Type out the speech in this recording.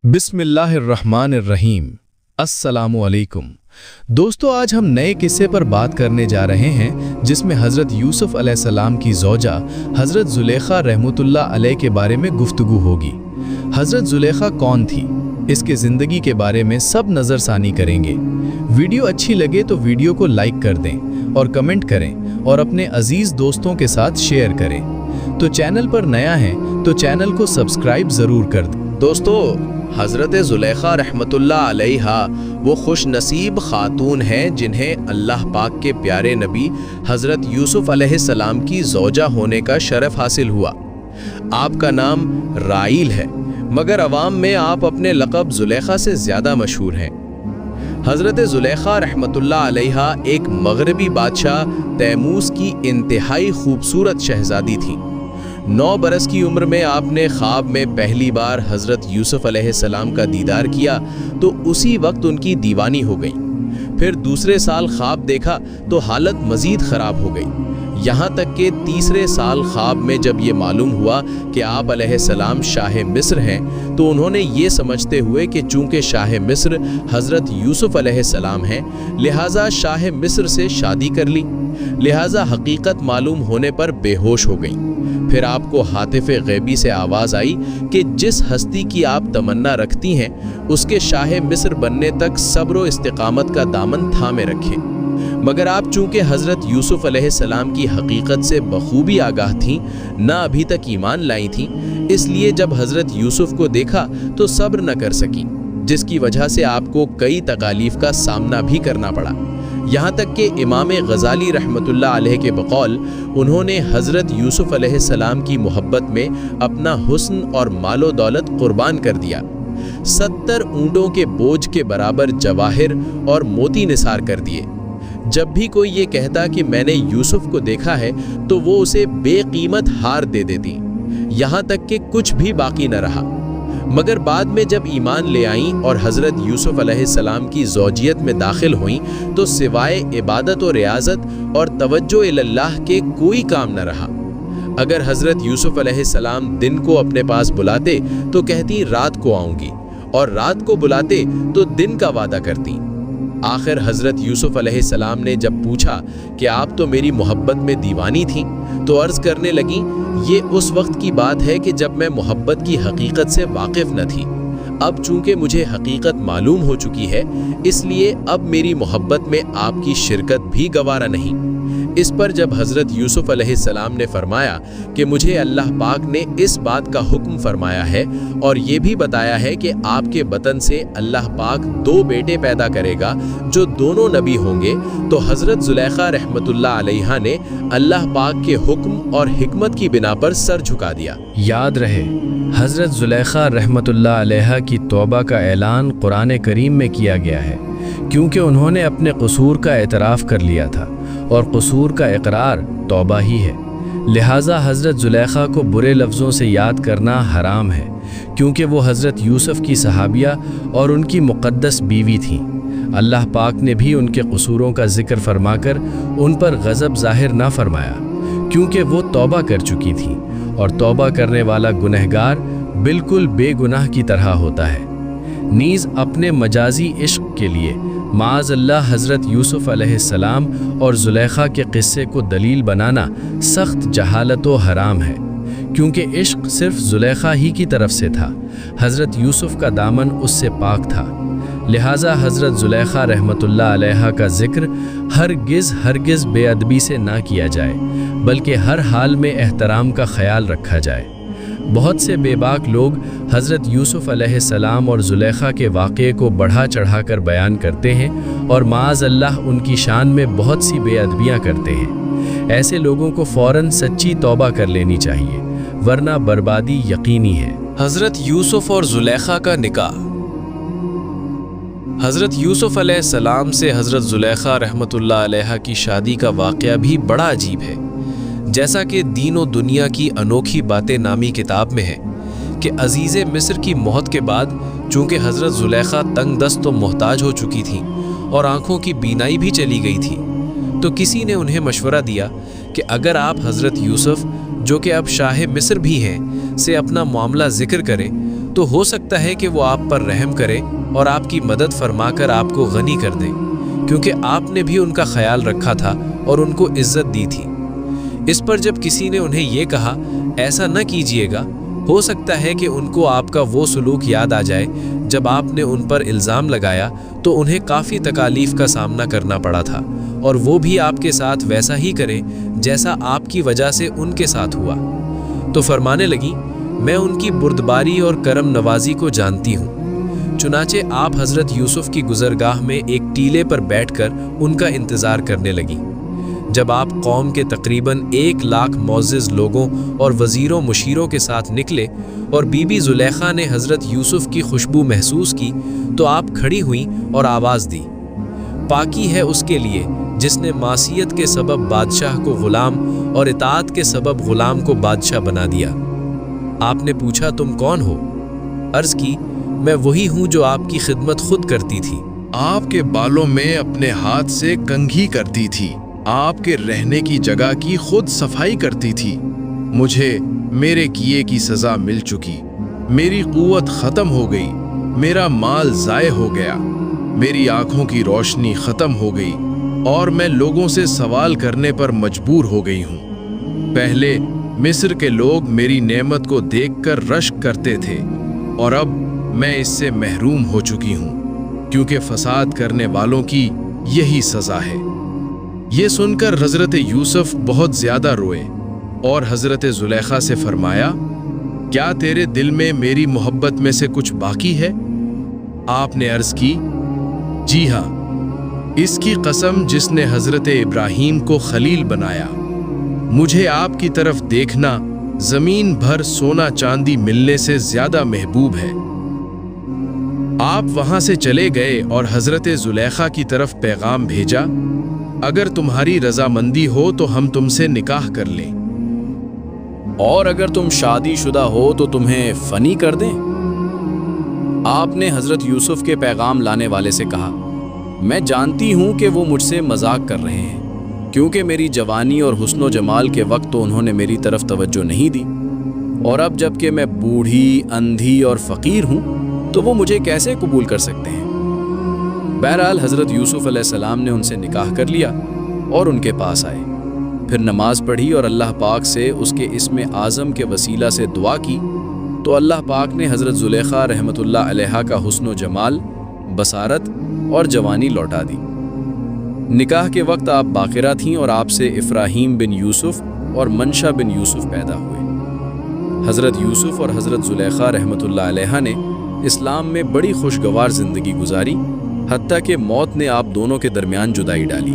बिस्मिल्लाहिर्रहमानिर्रहीम। अस्सलामु अलैकुम। दोस्तों, आज हम नए किस्से पर बात करने जा रहे हैं जिसमें हज़रत यूसुफ अलैहिस्सलाम की ज़ौजा हज़रत ज़ुलेखा रहमतुल्लाह अलैह के बारे में गुफ्तगू होगी। हज़रत ज़ुलेखा कौन थी, इसके ज़िंदगी के बारे में सब नज़रसानी करेंगे। वीडियो अच्छी लगे तो वीडियो को लाइक कर दें और कमेंट करें और अपने अजीज़ दोस्तों के साथ शेयर करें। तो चैनल पर नया है तो चैनल को सब्सक्राइब ज़रूर कर दें। दोस्तों, हज़रत ज़ुलेखा रहमतुल्लाह अलैहा वो खुश नसीब ख़ातून हैं जिन्हें अल्लाह पाक के प्यारे नबी हज़रत यूसुफ अलैहिस्सलाम की ज़ौजा होने का शरफ़ हासिल हुआ। आपका नाम राइल है, मगर अवाम में आप अपने लक़ब ज़ुलेखा से ज़्यादा मशहूर हैं। हज़रत ज़ुलेखा रहमतुल्लाह अलैहा एक मग़रिबी बादशाह तैमूस की इंतहाई खूबसूरत शहज़ादी थी। 9 बरस की उम्र में आपने ख्वाब में पहली बार हज़रत यूसुफ अलैहिस्सलाम का दीदार किया तो उसी वक्त उनकी दीवानी हो गई। फिर दूसरे साल ख्वाब देखा तो हालत मज़ीद ख़राब हो गई। यहाँ तक कि तीसरे साल ख्वाब में जब ये मालूम हुआ कि आप अलैहिस्सलाम शाह मिस्र हैं, तो उन्होंने ये समझते हुए कि चूँकि शाह मिस्र हज़रत यूसुफ अलैहिस्सलाम हैं, लिहाजा शाह मिस्र से शादी कर ली। लिहाजा हकीकत मालूम होने पर बेहोश हो गई। फिर आपको हातिफ़े गैबी से आवाज़ आई कि जिस हस्ती की आप तमन्ना रखती हैं उसके शाह मिस्र बनने तक सब्र व इस्तिकामत का दामन थामे रखें। मगर आप चूँकि हज़रत यूसुफ अलैहिस्सलाम की हकीकत से बखूबी आगाह थीं, न अभी तक ईमान लाई थीं, इसलिए जब हज़रत यूसुफ को देखा तो सब्र न कर सकी, जिसकी वजह से आपको कई तकालीफ का सामना भी करना पड़ा। यहाँ तक कि इमाम गज़ाली रहमतुल्लाह अलैह के बकौल उन्होंने हज़रत यूसुफ अलैहिस्सलाम की मोहब्बत में अपना हुस्न और मालो दौलत कुर्बान कर दिया। 70 ऊँटों के बोझ के बराबर जवाहिर और मोती निसार कर दिए। जब भी कोई ये कहता कि मैंने यूसुफ को देखा है तो वो उसे बेकीमत हार दे देती, यहाँ तक कि कुछ भी बाकी न रहा। मगर बाद में जब ईमान ले आईं और हज़रत यूसुफ अलैहिस्सलाम की ज़ौजियत में दाखिल हुईं तो सिवाय इबादत और रियाज़त और तवज्जो इल्लाह के कोई काम न रहा। अगर हज़रत यूसुफ अलैहिस्सलाम दिन को अपने पास बुलाते तो कहती रात को आऊँगी, और रात को बुलाते तो दिन का वादा करती। आखिर हज़रत यूसुफ अलैहिस्सलाम ने जब पूछा कि आप तो मेरी मोहब्बत में दीवानी थीं, तो अर्ज़ करने लगी, ये उस वक्त की बात है कि जब मैं मोहब्बत की हकीकत से वाकिफ़ न थी। अब चूँकि मुझे हकीकत मालूम हो चुकी है, इसलिए अब मेरी मोहब्बत में आपकी शिरकत भी गवारा नहीं। इस पर जब हज़रत यूसुफ अलैहिस्सलाम ने फरमाया कि मुझे अल्लाह पाक ने इस बात का हुक्म फरमाया है और ये भी बताया है कि आपके बतन से अल्लाह पाक 2 बेटे पैदा करेगा जो दोनों नबी होंगे, तो हज़रत ज़ुलेखा रहमतुल्लाह अलैहा ने अल्लाह पाक के हुक्म और हिकमत की बिना पर सर झुका दिया। याद रहे, हज़रत ज़ुलेखा रहमतुल्लाह अलैहा की तौबा का ऐलान कुरान करीम में किया गया है, क्योंकि उन्होंने अपने कसूर का एतराफ़ कर लिया था और कसूर का इकरार तौबा ही है। लिहाजा हज़रत ज़ुलेखा को बुरे लफ्ज़ों से याद करना हराम है, क्योंकि वो हज़रत यूसुफ की सहाबिया और उनकी मुक़द्दस बीवी थीं। अल्लाह पाक ने भी उनके कसूरों का ज़िक्र फरमाकर उन पर गज़ब ज़ाहिर ना फरमाया, क्योंकि वो तौबा कर चुकी थीं, और तौबा करने वाला गुनहगार बिल्कुल बेगुनाह की तरह होता है। नीज़ अपने मजाजी इश्क के लिए माज़अल्लाह हज़रत यूसुफ अलैहिस्सलाम और ज़ुलेखा के क़िस्से को दलील बनाना सख्त जहालत व हराम है, क्योंकि इश्क सिर्फ ज़ुलेखा ही की तरफ से था। हज़रत यूसुफ का दामन उससे पाक था। लिहाजा हज़रत ज़ुलेखा रहमतुल्लाह अलैहा का ज़िक्र हरगिज़ बेअदबी से ना किया जाए, बल्कि हर हाल में एहतराम का ख़याल रखा जाए। बहुत से बेबाक लोग हज़रत यूसुफ अलैहिस्सलाम और ज़ुलेखा के वाक़े को बढ़ा चढ़ाकर बयान करते हैं और माज़अल्लाह उनकी शान में बहुत सी बेअदबियाँ करते हैं। ऐसे लोगों को फ़ौरन सच्ची तौबा कर लेनी चाहिए, वरना बर्बादी यकीनी है। हज़रत यूसुफ और ज़ुलेखा का निकाह। हज़रत यूसुफ अलैहिस्सलाम से हज़रत ज़ुलेखा रहमतुल्लाह अलैहा की शादी का वाक़या भी बड़ा अजीब है। जैसा कि दीन व दुनिया की अनोखी बातें नामी किताब में है कि अज़ीज़े मिस्र की मौत के बाद चूँकि हज़रत ज़ुलेखा तंग दस्त व मोहताज हो चुकी थीं और आँखों की बीनाई भी चली गई थी, तो किसी ने उन्हें मशवरा दिया कि अगर आप हज़रत यूसुफ, जो कि अब शाह मिस्र भी हैं, से अपना मामला ज़िक्र करें تو ہو سکتا ہے کہ وہ آپ پر رحم کرے اور آپ کی مدد فرما کر آپ کو غنی کر دے، کیونکہ آپ نے بھی ان کا خیال رکھا تھا اور ان کو عزت دی تھی۔ اس پر جب کسی نے انہیں یہ کہا ایسا نہ کیجیے گا، ہو سکتا ہے کہ ان کو آپ کا وہ سلوک یاد آ جائے جب آپ نے ان پر الزام لگایا تو انہیں کافی تکالیف کا سامنا کرنا پڑا تھا، اور وہ بھی آپ کے ساتھ ویسا ہی کریں جیسا آپ کی وجہ سے ان کے ساتھ ہوا۔ تو فرمانے لگی، میں ان کی بردباری اور کرم نوازی کو جانتی ہوں۔ چنانچہ آپ حضرت یوسف کی گزرگاہ میں ایک ٹیلے پر بیٹھ کر ان کا انتظار کرنے لگی۔ جب آپ قوم کے تقریباً 1,00,000 معزز لوگوں اور وزیروں مشیروں کے ساتھ نکلے اور بی بی زلیخا نے حضرت یوسف کی خوشبو محسوس کی تو آپ کھڑی ہوئیں اور آواز دی، پاکی ہے اس کے لیے جس نے معصیت کے سبب بادشاہ کو غلام اور اطاعت کے سبب غلام کو بادشاہ بنا دیا۔ آپ نے پوچھا، تم کون ہو؟ عرض کی، میں وہی ہوں جو آپ کی خدمت خود کرتی تھی۔ آپ کے بالوں میں اپنے ہاتھ سے کنگھی کرتی تھی، آپ کے رہنے کی جگہ کی خود صفائی کرتی تھی۔ مجھے میرے کیے کی سزا مل چکی، میری قوت ختم ہو گئی، میرا مال ضائع ہو گیا، میری آنکھوں کی روشنی ختم ہو گئی اور میں لوگوں سے سوال کرنے پر مجبور ہو گئی ہوں۔ پہلے مصر کے لوگ میری نعمت کو دیکھ کر رشک کرتے تھے اور اب میں اس سے محروم ہو چکی ہوں، کیونکہ فساد کرنے والوں کی یہی سزا ہے۔ یہ سن کر حضرت یوسف بہت زیادہ روئے اور حضرت زلیخا سے فرمایا، کیا تیرے دل میں میری محبت میں سے کچھ باقی ہے؟ آپ نے عرض کی، جی ہاں، اس کی قسم جس نے حضرت ابراہیم کو خلیل بنایا، مجھے آپ کی طرف دیکھنا زمین بھر سونا چاندی ملنے سے زیادہ محبوب ہے۔ آپ وہاں سے چلے گئے اور حضرت زلیخا کی طرف پیغام بھیجا، اگر تمہاری رضامندی ہو تو ہم تم سے نکاح کر لیں، اور اگر تم شادی شدہ ہو تو تمہیں فنی کر دیں۔ آپ نے حضرت یوسف کے پیغام لانے والے سے کہا، میں جانتی ہوں کہ وہ مجھ سے مذاق کر رہے ہیں، کیونکہ میری جوانی اور حسن و جمال کے وقت تو انہوں نے میری طرف توجہ نہیں دی، اور اب جب کہ میں بوڑھی، اندھی اور فقیر ہوں تو وہ مجھے کیسے قبول کر سکتے ہیں؟ بہرحال حضرت یوسف علیہ السلام نے ان سے نکاح کر لیا اور ان کے پاس آئے، پھر نماز پڑھی اور اللہ پاک سے اس کے اسم اعظم کے وسیلہ سے دعا کی تو اللہ پاک نے حضرت زلیخا رحمۃ اللہ علیہا کا حسن و جمال، بصارت اور جوانی لوٹا دی۔ نکاح کے وقت آپ باقرہ تھیں اور آپ سے افراہیم بن یوسف اور منشا بن یوسف پیدا ہوئے۔ حضرت یوسف اور حضرت زلیخا رحمۃ اللہ علیہا نے اسلام میں بڑی خوشگوار زندگی گزاری، حتیٰ کہ موت نے آپ دونوں کے درمیان جدائی ڈالی۔